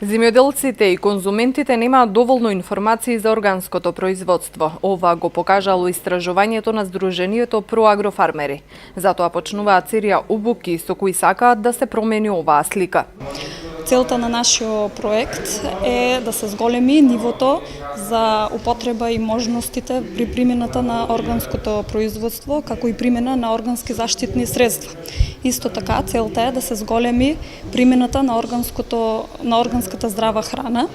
Земјоделците и конзументите немаат доволно информации за органското производство. Ова го покажало истражувањето на Сдруженијето Проагрофармери. Затоа почнуваат серија обуки со кои сакаат да се промени оваа слика. Целта на нашиот проект е да се зголеми нивото за употреба и можностите при примената на органското производство, како и примена на органски заштитни средства. Исто така, целта е да се зголеми примената на органската здрава храна,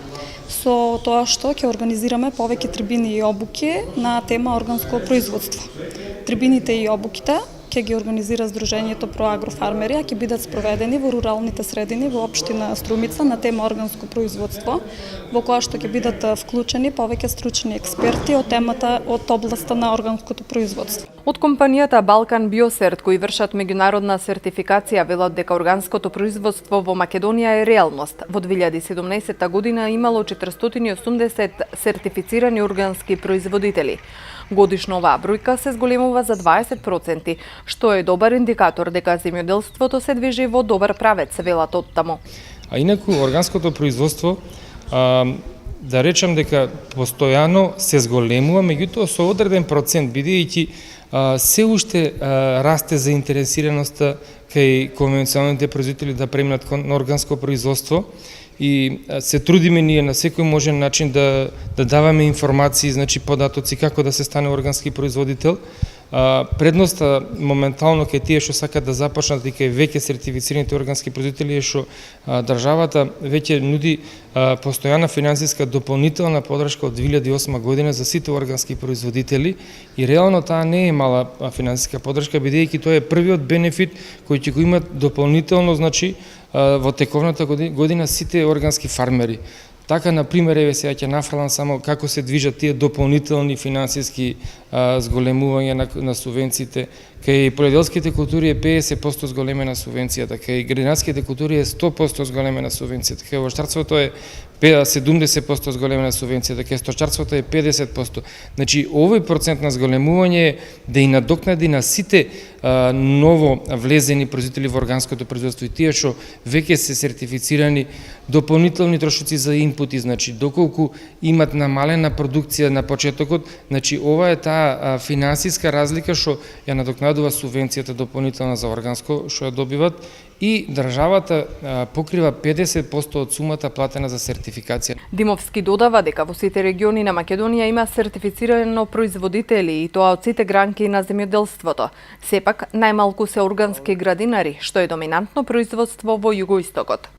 со тоа што ќе организираме повеќе трибини и обуки на тема органско производство. Трибините и обуките ќе ги организира Сдруженијето Проагрофармери, а ќе бидат спроведени во руралните средини во општина Струмица на тема органско производство, во која што ќе бидат вклучени повеќе стручни експерти од темата од областа на органското производство. Од компанијата Балкан Биосерт, кои вршат меѓународна сертификација, велат дека органското производство во Македонија е реалност. Во 2017 година имало 480 сертифицирани органски производители. Годишно оваа бројка се зголемува за 20%, што е добар индикатор дека земјоделството се движи во добар правец, велат оттаму. А инаку органското производство, да речам дека постојано се зголемува, меѓутоа со одреден процент, бидејќи се уште расте заинтересираноста кај конвенционалните производители да преминат кон органско производство, и се трудиме ние на секој можен начин да даваме информации, значи податоци како да се стане органски производител. Предноста моментално кај тие што сакат да започнат и кај веќе сертифицираните органски производители е што државата веќе нуди постојана финансиска дополнителна подршка од 2008 година за сите органски производители и реално таа не е мала финансиска подршка, бидејќи тоа е првиот бенефит кој ќе го имат дополнително, значи во тековната година сите органски фармери. Така, например, еве сега ќе нафрлам само како се движат тие дополнителни финансиски зголемувања на субвенциите. Кај полјоделските култури е 50% зголемена субвенцијата, кај градинарските култури е 100% зголемена субвенцијата, кај овощарството е 70% зголемена субвенцијата, кај сточарството е 50%. Значи, овој процент на зголемување е да и надокнади на сите ново влезени производители во органското производство и тие што веќе се сертифицирани, дополнителни трошоци за инпути, значи доколку имат намалена продукција на почетокот, значи ова е таа финансиска разлика што ја надокнадува субвенцијата дополнителна за органско што ја добиват и државата покрива 50% од сумата платена за сертификација. Димовски додава дека во сите региони на Македонија има сертифицирано производители и тоа од сите гранки на земјоделството. Сепак, најмалку се органски градинари, што е доминантно производство во југоистокот.